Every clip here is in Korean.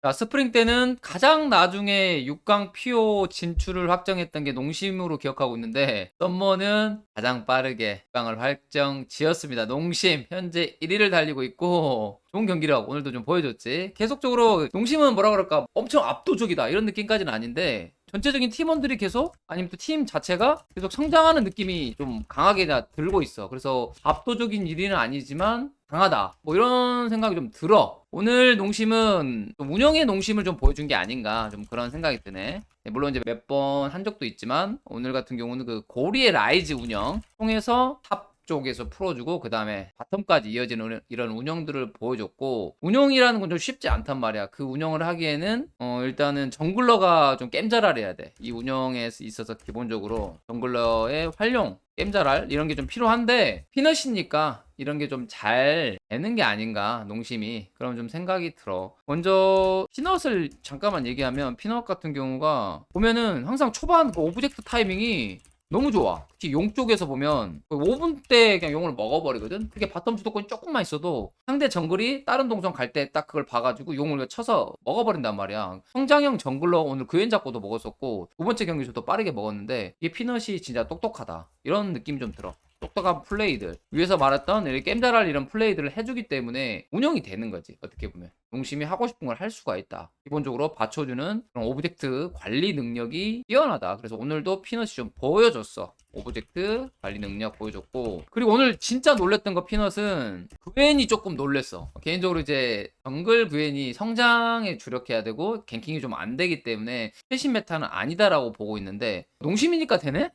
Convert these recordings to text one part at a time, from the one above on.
자, 스프링 때는 가장 나중에 6강 PO 진출을 확정했던 게 농심으로 기억하고 있는데, 썸머는 가장 빠르게 6강을 확정 지었습니다. 농심 현재 1위를 달리고 있고, 좋은 경기력 오늘도 좀 보여줬지. 계속적으로 농심은 뭐라 그럴까, 엄청 압도적이다 이런 느낌까지는 아닌데, 전체적인 팀원들이 계속, 아니면 또 팀 자체가 계속 성장하는 느낌이 좀 강하게 들고 있어. 그래서 압도적인 1위는 아니지만 강하다, 뭐 이런 생각이 좀 들어. 오늘 농심은 좀 운영의 농심을 좀 보여준 게 아닌가, 좀 그런 생각이 드네. 네, 물론 이제 몇 번 한 적도 있지만 오늘 같은 경우는 그 고리의 라이즈 운영 통해서 탑 쪽에서 풀어주고, 그 다음에 바텀까지 이어지는 이런 운영들을 보여줬고, 운영이라는 건 좀 쉽지 않단 말이야. 그 운영을 하기에는 일단은 정글러가 좀 겜자랄해야 돼. 이 운영에 있어서 기본적으로 정글러의 활용, 겜자랄 이런 게 좀 필요한데, 피넛이니까 이런 게 좀 잘 되는 게 아닌가, 농심이. 그런 좀 생각이 들어. 먼저 피넛을 잠깐만 얘기하면, 피넛 같은 경우가 보면은 항상 초반 그 오브젝트 타이밍이 너무 좋아. 특히 용 쪽에서 보면 5분 때 그냥 용을 먹어버리거든. 그게 바텀 주도권이 조금만 있어도 상대 정글이 다른 동선 갈 때 딱 그걸 봐가지고 용을 쳐서 먹어버린단 말이야. 성장형 정글러 오늘 그웬 잡고도 먹었었고, 두 번째 경기에서도 빠르게 먹었는데, 이게 피넛이 진짜 똑똑하다 이런 느낌이 좀 들어. 똑똑한 플레이들, 위에서 말했던 이렇게 겜자랄 이런 플레이들을 해주기 때문에 운영이 되는 거지. 어떻게 보면 농심이 하고 싶은 걸 할 수가 있다. 기본적으로 받쳐주는 그런 오브젝트 관리 능력이 뛰어나다. 그래서 오늘도 피넛이 좀 보여줬어. 오브젝트 관리 능력 보여줬고, 그리고 오늘 진짜 놀랬던 거, 피넛은 그웬이 조금 놀랬어. 개인적으로 이제 정글 그웬이 성장에 주력해야 되고 갱킹이 좀 안 되기 때문에 최신 메타는 아니다라고 보고 있는데, 농심이니까 되네?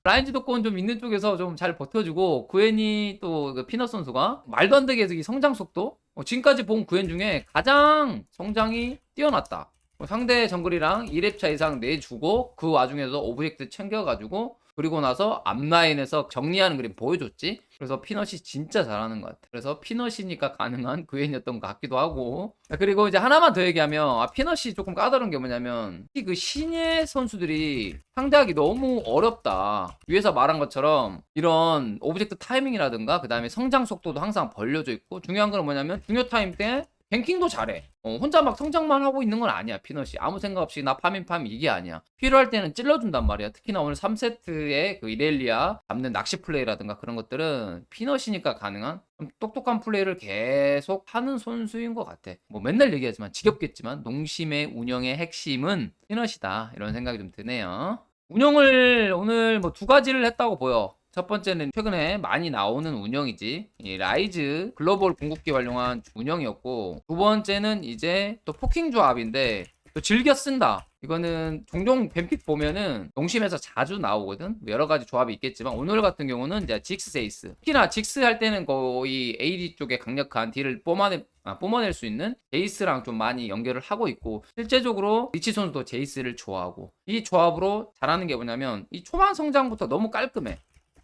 라인 지도권 좀 있는 쪽에서 좀 잘 버텨주고, 구엔이 또 그 피넛 선수가 말도 안 되게 해서 이 성장 속도, 지금까지 본 구엔 중에 가장 성장이 뛰어났다. 상대 정글이랑 2렙 차 이상 내주고, 그 와중에서 오브젝트 챙겨가지고, 그리고 나서 앞라인에서 정리하는 그림 보여줬지. 그래서 피넛이 진짜 잘하는 것 같아. 그래서 피넛이니까 가능한 그웬이었던 것 같기도 하고. 그리고 이제 하나만 더 얘기하면, 피넛이 조금 까다로운 게 뭐냐면, 특히 그 신예 선수들이 상대하기 너무 어렵다. 위에서 말한 것처럼 이런 오브젝트 타이밍이라든가, 그 다음에 성장 속도도 항상 벌려져 있고, 중요한 건 뭐냐면 중요 타임 때 뱅킹도 잘해. 혼자 막 성장만 하고 있는 건 아니야. 피넛이 아무 생각 없이 나 파밍 이게 아니야. 필요할 때는 찔러준단 말이야. 특히나 오늘 3세트에 그 이렐리아 잡는 낚시 플레이라든가 그런 것들은 피넛이니까 가능한 좀 똑똑한 플레이를 계속 하는 선수인 것 같아. 뭐 맨날 얘기하지만 지겹겠지만 농심의 운영의 핵심은 피넛이다, 이런 생각이 좀 드네요. 운영을 오늘 뭐 두 가지를 했다고 보여. 첫 번째는 최근에 많이 나오는 운영이지, 이 라이즈 글로벌 궁극기 활용한 운영이었고, 두 번째는 이제 또 포킹 조합인데, 또 즐겨 쓴다. 이거는 종종 뱀픽 보면은 농심에서 자주 나오거든. 뭐 여러 가지 조합이 있겠지만 오늘 같은 경우는 이제 직스 세이스. 특히나 직스 할 때는 거의 AD 쪽에 강력한 딜을 뿜어낼 수 있는 제이스랑 좀 많이 연결을 하고 있고, 실제적으로 리치 선수도 제이스를 좋아하고, 이 조합으로 잘하는 게 뭐냐면 이 초반 성장부터 너무 깔끔해.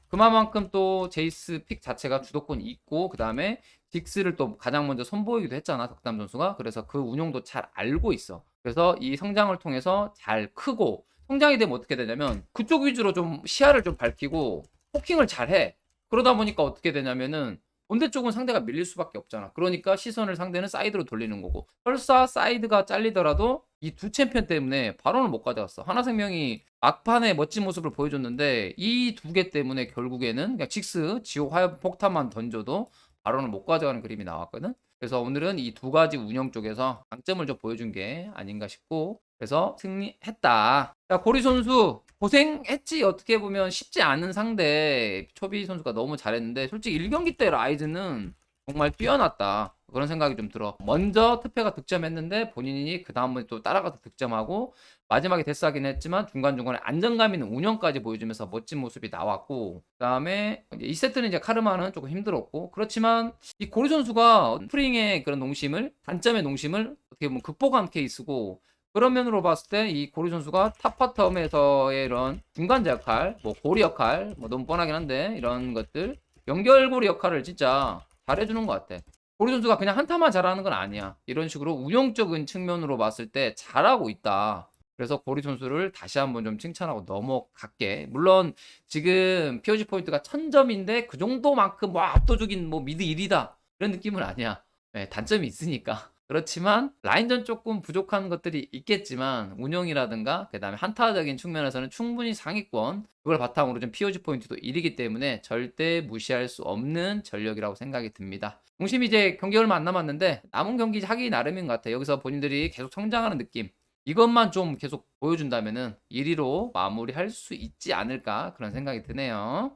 그만큼 또 제이스 픽 자체가 주도권이 있고, 그 다음에 직스를 또 가장 먼저 선보이기도 했잖아, 덕담 선수가. 그래서 그 운용도 잘 알고 있어. 그래서 이 성장을 통해서 잘 크고, 성장이 되면 어떻게 되냐면 그쪽 위주로 좀 시야를 좀 밝히고 포킹을 잘 해. 그러다 보니까 어떻게 되냐면은 본대 쪽은 상대가 밀릴 수밖에 없잖아. 그러니까 시선을 상대는 사이드로 돌리는 거고, 설사 사이드가 잘리더라도 이 두 챔피언 때문에 바론을 못 가져갔어. 하나생명이 막판에 멋진 모습을 보여줬는데, 이 두 개 때문에 결국에는 그냥 직스 지옥 화염 폭탄만 던져도 바론을 못 가져가는 그림이 나왔거든. 그래서 오늘은 이 두 가지 운영 쪽에서 강점을 좀 보여준 게 아닌가 싶고, 그래서 승리했다. 자, 고리 선수 고생했지. 어떻게 보면 쉽지 않은 상대 초비 선수가 너무 잘했는데, 솔직히 1경기 때 라이즈는 정말 뛰어났다, 그런 생각이 좀 들어. 먼저 특패가 득점했는데 본인이 그 다음에 또 따라가서 득점하고, 마지막에 데스하긴 했지만 중간중간에 안정감 있는 운영까지 보여주면서 멋진 모습이 나왔고, 그 다음에 이제 2세트는 이제 카르마는 조금 힘들었고, 그렇지만 이 고리 선수가 스프링의 그런 농심을, 단점의 농심을 어떻게 보면 극복한 케이스고, 그런 면으로 봤을 때 이 고리 선수가 탑바텀에서의 이런 중간자 역할, 뭐 고리 역할, 뭐 너무 뻔하긴 한데 이런 것들, 연결고리 역할을 진짜 잘해주는 것 같아. 고리 선수가 그냥 한타만 잘하는 건 아니야. 이런 식으로 운영적인 측면으로 봤을 때 잘하고 있다. 그래서 고리 선수를 다시 한번 좀 칭찬하고 넘어갈게. 물론 지금 POG 포인트가 1000점인데 그 정도만큼 뭐 압도적인 뭐 미드 1위다 이런 느낌은 아니야. 네, 단점이 있으니까. 그렇지만 라인전 조금 부족한 것들이 있겠지만 운영이라든가 그다음에 한타적인 측면에서는 충분히 상위권, 그걸 바탕으로 좀 POG 포인트도 1이기 때문에 절대 무시할 수 없는 전력이라고 생각이 듭니다. 동심이 이제 경기 얼마 안 남았는데 남은 경기 하기 나름인 것 같아요. 여기서 본인들이 계속 성장하는 느낌, 이것만 좀 계속 보여준다면은 1위로 마무리할 수 있지 않을까 그런 생각이 드네요.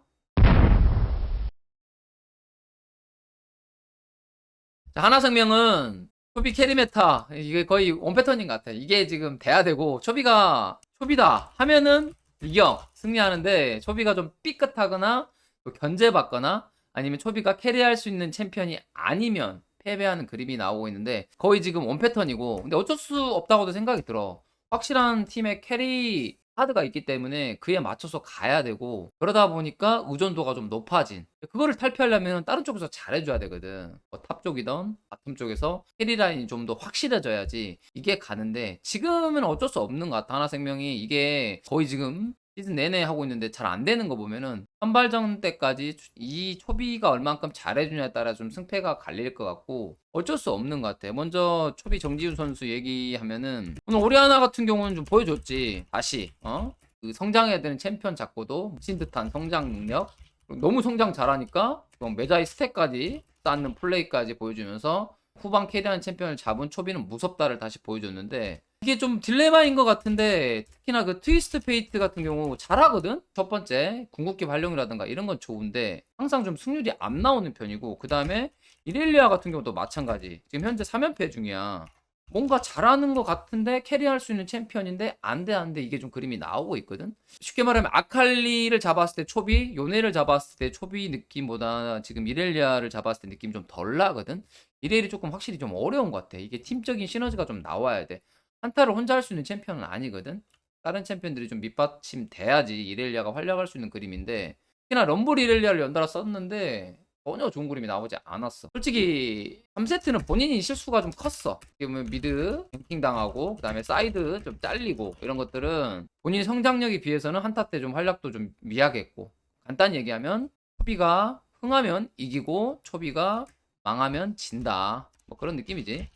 자, 하나생명은 초비 캐리 메타 이게 거의 원패턴인 것 같아. 이게 지금 돼야 되고, 초비가 초비다 하면은 이겨 승리하는데, 초비가 좀 삐끗하거나 또 견제받거나 아니면 초비가 캐리할 수 있는 챔피언이 아니면 패배하는 그림이 나오고 있는데, 거의 지금 원패턴이고, 근데 어쩔 수 없다고도 생각이 들어. 확실한 팀의 캐리 카드가 있기 때문에 그에 맞춰서 가야 되고, 그러다 보니까 의존도가 좀 높아진, 그거를 탈피하려면 다른 쪽에서 잘해줘야 되거든. 뭐탑 쪽이던 바텀 쪽에서 캐리 라인이 좀 더 확실해져야지 이게 가는데, 지금은 어쩔 수 없는 것 같아. 하나생명이 이게 거의 지금 시즌 내내 하고 있는데 잘 안 되는 거 보면은 선발전 때까지 이 초비가 얼만큼 잘해주냐에 따라 좀 승패가 갈릴 것 같고, 어쩔 수 없는 것 같아. 먼저 초비 정지훈 선수 얘기하면은, 오늘 오리아나 같은 경우는 좀 보여줬지. 다시 그 성장해야 되는 챔피언 잡고도 미친 듯한 성장 능력, 너무 성장 잘하니까 메자이 스택까지 쌓는 플레이까지 보여주면서 후방 캐리하는 챔피언을 잡은 초비는 무섭다를 다시 보여줬는데, 이게 좀 딜레마인 것 같은데, 특히나 그 트위스트 페이트 같은 경우 잘하거든? 첫 번째 궁극기 발령이라든가 이런 건 좋은데 항상 좀 승률이 안 나오는 편이고, 그 다음에 이렐리아 같은 경우도 마찬가지. 지금 현재 3연패 중이야. 뭔가 잘하는 것 같은데 캐리할 수 있는 챔피언인데 안 돼 이게 좀 그림이 나오고 있거든. 쉽게 말하면 아칼리를 잡았을 때 초비, 요네를 잡았을 때 초비 느낌보다 지금 이렐리아를 잡았을 때 느낌이 좀 덜 나거든. 이렐이 조금 확실히 좀 어려운 것 같아. 이게 팀적인 시너지가 좀 나와야 돼. 한타를 혼자 할 수 있는 챔피언은 아니거든. 다른 챔피언들이 좀 밑받침 돼야지 이렐리아가 활약할 수 있는 그림인데, 특히나 럼블 이렐리아를 연달아 썼는데 전혀 좋은 그림이 나오지 않았어. 솔직히 3세트는 본인이 실수가 좀 컸어. 지금 미드 갱킹 당하고 그다음에 사이드 좀 잘리고 이런 것들은 본인 성장력에 비해서는 한타 때 좀 활약도 좀 미약했고, 간단히 얘기하면 초비가 흥하면 이기고 초비가 망하면 진다, 뭐 그런 느낌이지.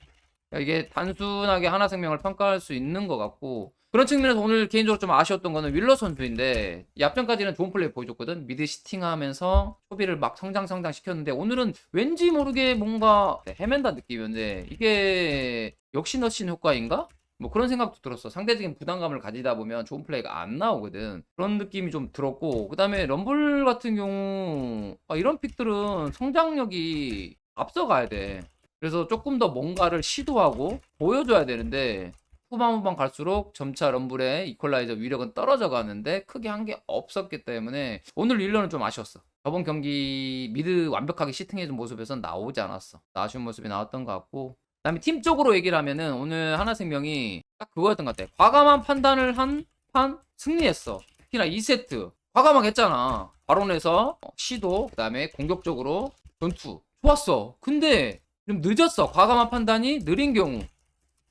이게 단순하게 하나생명을 평가할 수 있는 것 같고, 그런 측면에서 오늘 개인적으로 좀 아쉬웠던 거는 윌러 선수인데, 이 앞전까지는 좋은 플레이 보여줬거든. 미드 시팅하면서 소비를 막 성장 시켰는데, 오늘은 왠지 모르게 뭔가 헤맨다 느낌이었는데, 이게 역시너신 효과인가? 뭐 그런 생각도 들었어. 상대적인 부담감을 가지다 보면 좋은 플레이가 안 나오거든. 그런 느낌이 좀 들었고, 그 다음에 럼블 같은 경우 이런 픽들은 성장력이 앞서가야 돼. 그래서 조금 더 뭔가를 시도하고 보여줘야 되는데, 후반 갈수록 점차 럼블의 이퀄라이저 위력은 떨어져 가는데 크게 한 게 없었기 때문에 오늘 릴러는 좀 아쉬웠어. 저번 경기 미드 완벽하게 시팅해준 모습에선 나오지 않았어. 아쉬운 모습이 나왔던 것 같고, 그다음에 팀적으로 얘기를 하면은 오늘 하나생명이 딱 그거였던 것 같아. 과감한 판단을 한 판 승리했어. 특히나 2세트 과감하게 했잖아. 바론에서 시도, 그다음에 공격적으로 전투 좋았어. 근데 좀 늦었어. 과감한 판단이 느린 경우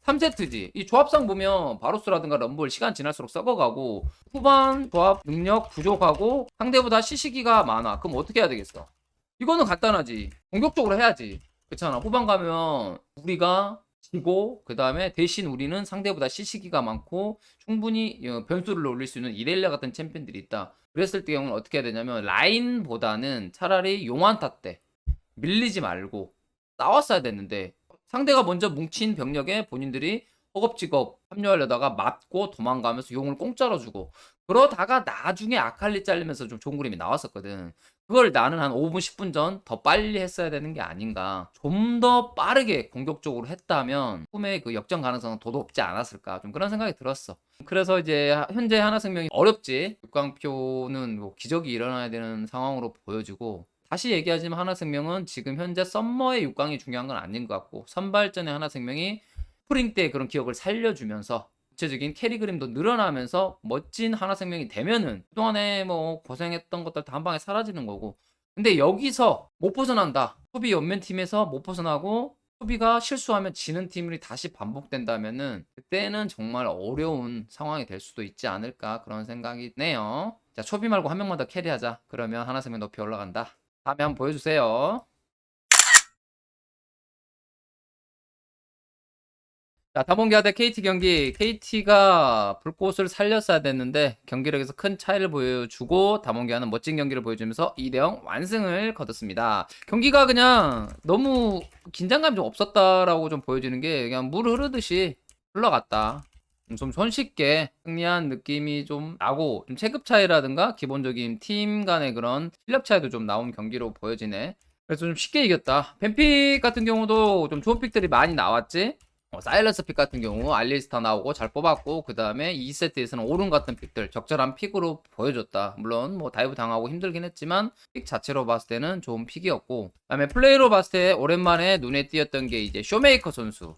3세트지. 이 조합상 보면 바로스라든가 럼블 시간 지날수록 썩어가고, 후반 조합 능력 부족하고 상대보다 시시기가 많아. 그럼 어떻게 해야 되겠어? 이거는 간단하지. 공격적으로 해야지. 그렇잖아. 후반 가면 우리가 지고 그 다음에 대신 우리는 상대보다 시시기가 많고 충분히 변수를 올릴 수 있는 이렐리아 같은 챔피언들이 있다. 그랬을 때 경우는 어떻게 해야 되냐면, 라인보다는 차라리 용한타 때 밀리지 말고 싸웠어야 됐는데, 상대가 먼저 뭉친 병력에 본인들이 허겁지겁 합류하려다가 맞고 도망가면서 용을 공짜로 주고, 그러다가 나중에 아칼리 잘리면서 좀 좋은 그림이 나왔었거든. 그걸 나는 한 5분 10분 전 더 빨리 했어야 되는 게 아닌가. 좀 더 빠르게 공격적으로 했다면 꿈의 그 역전 가능성은 더 높지 않았을까, 좀 그런 생각이 들었어. 그래서 이제 현재 하나생명이 어렵지. 6강표는 뭐 기적이 일어나야 되는 상황으로 보여지고, 다시 얘기하지만 하나생명은 지금 현재 썸머의 6강이 중요한 건 아닌 것 같고, 선발전에 하나생명이 스프링 때 그런 기억을 살려주면서 구체적인 캐리 그림도 늘어나면서 멋진 하나생명이 되면은 그동안에 뭐 고생했던 것들 다 한 방에 사라지는 거고, 근데 여기서 못 벗어난다. 소비 연맹팀에서 못 벗어나고 소비가 실수하면 지는 팀이 다시 반복된다면은 그때는 정말 어려운 상황이 될 수도 있지 않을까, 그런 생각이 네요. 자, 초비 말고 한 명만 더 캐리하자. 그러면 하나생명 높이 올라간다. 다음에 한번 보여주세요. 자, 다mon기아 대 KT 경기. KT가 불꽃을 살렸어야 됐는데 경기력에서 큰 차이를 보여주고 다몬기아는 멋진 경기를 보여주면서 2대0 완승을 거뒀습니다. 경기가 그냥 너무 긴장감이 좀 없었다라고 좀 보여지는 게 그냥 물 흐르듯이 흘러갔다. 좀 손쉽게 승리한 느낌이 좀 나고 좀 체급 차이라든가 기본적인 팀 간의 그런 실력 차이도 좀 나온 경기로 보여지네. 그래서 좀 쉽게 이겼다. 벤픽 같은 경우도 좀 좋은 픽들이 많이 나왔지. 사일러스 픽 같은 경우 알리스타 나오고 잘 뽑았고, 그 다음에 2세트에서는 오른 같은 픽들 적절한 픽으로 보여줬다. 물론 뭐 다이브 당하고 힘들긴 했지만 픽 자체로 봤을 때는 좋은 픽이었고, 그 다음에 플레이로 봤을 때 오랜만에 눈에 띄었던 게 이제 쇼메이커 선수.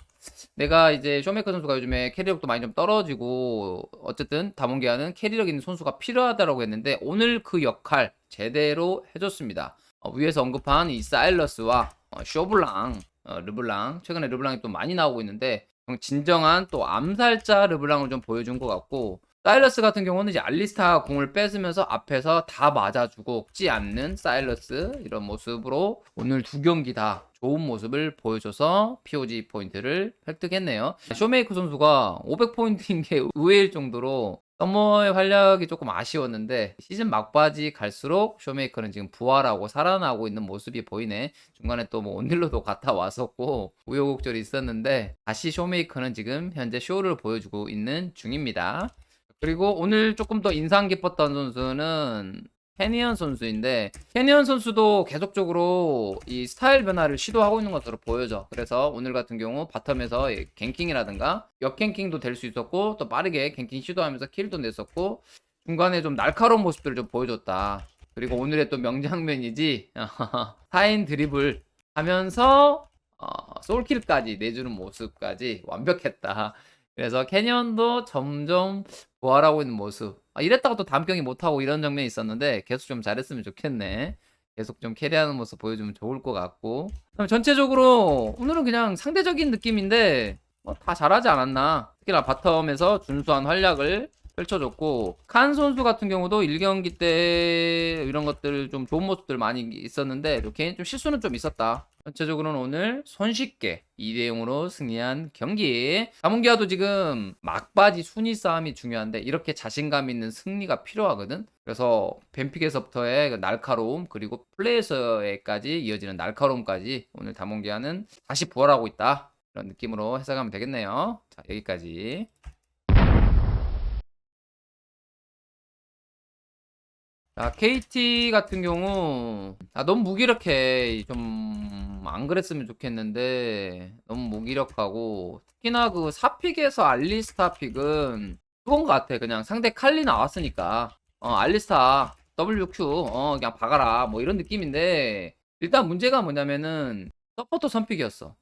내가 이제 쇼메이커 선수가 요즘에 캐리력도 많이 좀 떨어지고 어쨌든 다몬기아는 캐리력 있는 선수가 필요하다라고 했는데 오늘 그 역할 제대로 해줬습니다. 위에서 언급한 이 사일러스와 쇼블랑, 르블랑, 최근에 르블랑이 또 많이 나오고 있는데 진정한 또 암살자 르블랑을 좀 보여준 것 같고, 사일러스 같은 경우는 이제 알리스타 공을 뺏으면서 앞에서 다 맞아주고 지 않는 사일러스, 이런 모습으로 오늘 두 경기 다 좋은 모습을 보여줘서 POG 포인트를 획득했네요. 쇼메이커 선수가 500포인트인 게 의외일 정도로 서머의 활약이 조금 아쉬웠는데 시즌 막바지 갈수록 쇼메이커는 지금 부활하고 살아나고 있는 모습이 보이네. 중간에 또 뭐 온딜로도 갔다 왔었고 우여곡절이 있었는데 다시 쇼메이커는 지금 현재 쇼를 보여주고 있는 중입니다. 그리고 오늘 조금 더 인상 깊었던 선수는 캐니언 선수인데, 캐니언 선수도 계속적으로 이 스타일 변화를 시도하고 있는 것으로 보여져. 그래서 오늘 같은 경우 바텀에서 갱킹이라든가 역갱킹도 될 수 있었고, 또 빠르게 갱킹 시도하면서 킬도 냈었고, 중간에 좀 날카로운 모습들을 좀 보여줬다. 그리고 오늘의 또 명장면이지 4인 드리블 하면서 솔킬까지 내주는 모습까지 완벽했다. 그래서 캐니언도 점점 부활하고 있는 모습. 이랬다가 또 다음 경기 못하고 이런 장면이 있었는데 계속 좀 잘했으면 좋겠네. 계속 좀 캐리하는 모습 보여주면 좋을 것 같고. 그럼 전체적으로 오늘은 그냥 상대적인 느낌인데 다 잘하지 않았나. 특히나 바텀에서 준수한 활약을 펼쳐줬고, 칸 선수 같은 경우도 1경기 때 이런 것들 좀 좋은 모습들 많이 있었는데 개인 좀 실수는 좀 있었다. 전체적으로는 오늘 손쉽게 2대0으로 승리한 경기. 다몬기아도 지금 막바지 순위 싸움이 중요한데 이렇게 자신감 있는 승리가 필요하거든. 그래서 뱀픽에서부터의 날카로움, 그리고 플레이에서까지 이어지는 날카로움까지 오늘 다몬기아는 다시 부활하고 있다, 이런 느낌으로 해석하면 되겠네요. 자, 여기까지. KT 같은 경우 너무 무기력해. 좀 안 그랬으면 좋겠는데 너무 무기력하고, 특히나 그 4픽에서 알리스타 픽은 그건 것 같아. 그냥 상대 칼리 나왔으니까 알리스타 WQ 그냥 박아라 뭐 이런 느낌인데, 일단 문제가 뭐냐면은 서포터 선픽이었어.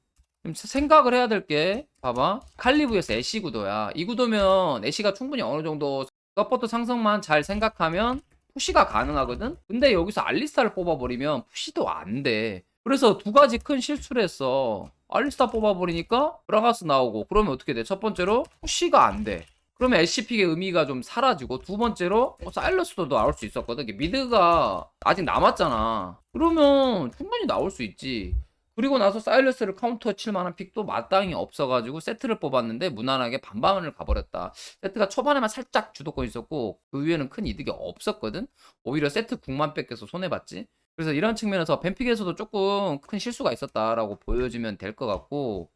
좀 생각을 해야 될 게, 봐봐, 칼리브에서 애쉬 구도야. 이 구도면 애쉬가 충분히 어느 정도 서포터 상성만 잘 생각하면 푸시가 가능하거든? 근데 여기서 알리스타를 뽑아버리면 푸시도 안 돼. 그래서 두 가지 큰 실수를 했어. 알리스타 뽑아버리니까 브라가스 나오고, 그러면 어떻게 돼? 첫 번째로 푸시가 안 돼. 그러면 SC픽의 의미가 좀 사라지고, 두 번째로 사일러스도 나올 수 있었거든. 미드가 아직 남았잖아. 그러면 충분히 나올 수 있지. 그리고 나서 사일러스를 카운터 칠 만한 픽도 마땅히 없어가지고 세트를 뽑았는데 무난하게 반반을 가버렸다. 세트가 초반에만 살짝 주도권 있었고 그 위에는 큰 이득이 없었거든. 오히려 세트 궁만 뺏겨서 손해봤지. 그래서 이런 측면에서 뱀픽에서도 조금 큰 실수가 있었다라고 보여지면 될 것 같고,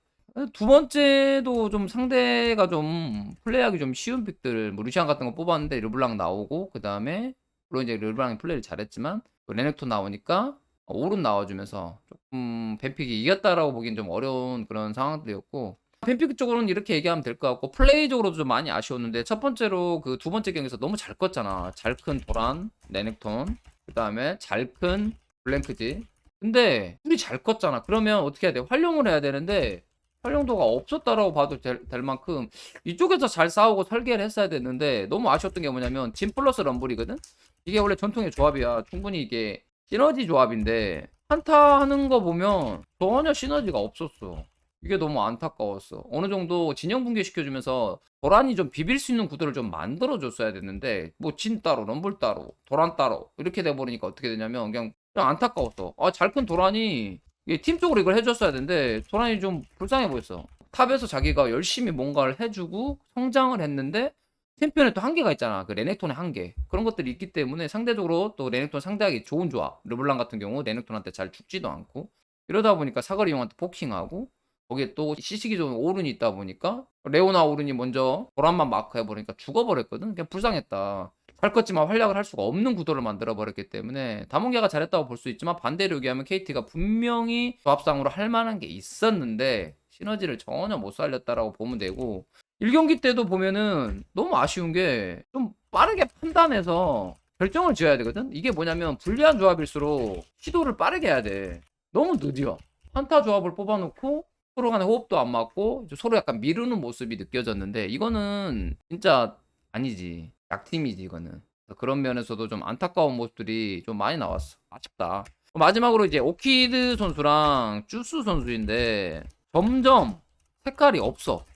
두 번째도 좀 상대가 좀 플레이하기 좀 쉬운 픽들, 뭐 루시안 같은 거 뽑았는데 르블랑 나오고, 그 다음에 물론 이제 르블랑이 플레이를 잘했지만 레넥톤 나오니까 오른 나와주면서 조금 뱀픽이 이겼다라고 보기엔 좀 어려운 그런 상황들이었고, 뱀픽 쪽으로는 이렇게 얘기하면 될 것 같고, 플레이적으로도 좀 많이 아쉬웠는데, 첫 번째로 그 두 번째 경기에서 너무 잘 껐잖아. 잘 큰 도란, 레넥톤, 그 다음에 잘 큰 블랭크지. 근데 둘이 잘 껐잖아. 그러면 어떻게 해야 돼? 활용을 해야 되는데 활용도가 없었다라고 봐도 될 만큼 이쪽에서 잘 싸우고 설계를 했어야 됐는데, 너무 아쉬웠던 게 뭐냐면 진 플러스 럼블이거든? 이게 원래 전통의 조합이야. 충분히 이게 시너지 조합인데 한타 하는 거 보면 전혀 시너지가 없었어. 이게 너무 안타까웠어. 어느 정도 진영 붕괴 시켜주면서 도란이 좀 비빌 수 있는 구도를 좀 만들어줬어야 됐는데, 뭐 진 따로 럼블 따로 도란 따로 이렇게 돼버리니까 어떻게 되냐면 그냥 안타까웠어. 잘 큰 도란이 팀적으로 이걸 해줬어야 되는데 도란이 좀 불쌍해 보였어. 탑에서 자기가 열심히 뭔가를 해주고 성장을 했는데 챔피언에 또 한계가 있잖아. 그 레넥톤의 한계. 그런 것들이 있기 때문에 상대적으로 또 레넥톤 상대하기 좋은 조합. 르블랑 같은 경우 레넥톤한테 잘 죽지도 않고 이러다 보니까 사거리 용한테 포킹하고 거기에 또 시식이 좋은 오른이 있다 보니까 레오나 오른이 먼저 보란만 마크 해버리니까 죽어버렸거든. 그냥 불쌍했다. 할 것지만 활약을 할 수가 없는 구도를 만들어 버렸기 때문에 다몽기아가 잘했다고 볼 수 있지만 반대로 얘기하면 KT가 분명히 조합상으로 할 만한 게 있었는데 시너지를 전혀 못 살렸다라고 보면 되고 1경기 때도 보면은 너무 아쉬운 게 좀 빠르게 판단해서 결정을 지어야 되거든. 이게 뭐냐면 불리한 조합일수록 시도를 빠르게 해야 돼. 너무 느려. 한타 조합을 뽑아놓고 서로 간에 호흡도 안 맞고 서로 약간 미루는 모습이 느껴졌는데 이거는 진짜 아니지. 약팀이지 이거는. 그런 면에서도 좀 안타까운 모습들이 좀 많이 나왔어. 아쉽다. 마지막으로 이제 오키드 선수랑 쭈스 선수인데 점점 색깔이 없어.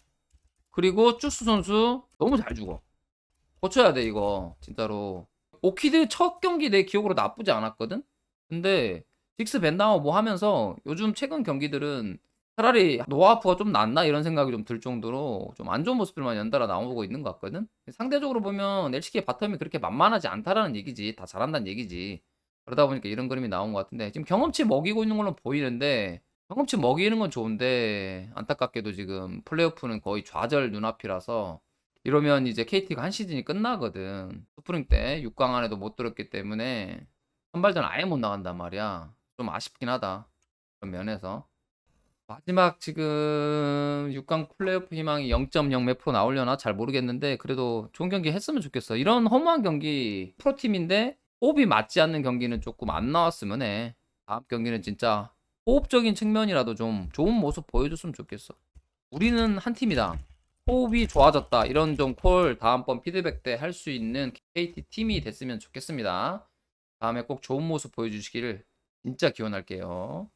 그리고 쭈스 선수 너무 잘 죽어. 고쳐야 돼 이거 진짜로. 오키드 첫 경기 내 기억으로 나쁘지 않았거든. 근데 직스 벤다워 뭐 하면서 요즘 최근 경기들은 차라리 노아프가 좀 낫나 이런 생각이 좀 들 정도로 좀 안 좋은 모습들만 연달아 나오고 있는 것 같거든. 상대적으로 보면 LCK 바텀이 그렇게 만만하지 않다라는 얘기지. 다 잘한다는 얘기지. 그러다 보니까 이런 그림이 나온 것 같은데 지금 경험치 먹이고 있는 걸로 보이는데 경험치 먹이는 건 좋은데 안타깝게도 지금 플레이오프는 거의 좌절 눈앞이라서 이러면 이제 KT가 한 시즌이 끝나거든. 스프링 때 6강 안에도 못 들었기 때문에 선발전 아예 못 나간단 말이야. 좀 아쉽긴 하다. 그런 면에서. 마지막 지금 6강 플레이오프 희망이 0.0 몇 프로 나오려나 잘 모르겠는데 그래도 좋은 경기 했으면 좋겠어. 이런 허무한 경기 프로팀인데 호흡이 맞지 않는 경기는 조금 안 나왔으면 해. 다음 경기는 진짜 호흡적인 측면이라도 좀 좋은 모습 보여줬으면 좋겠어. 우리는 한 팀이다. 호흡이 좋아졌다. 이런 좀 콜 다음번 피드백 때 할 수 있는 KT 팀이 됐으면 좋겠습니다. 다음에 꼭 좋은 모습 보여주시기를 진짜 기원할게요.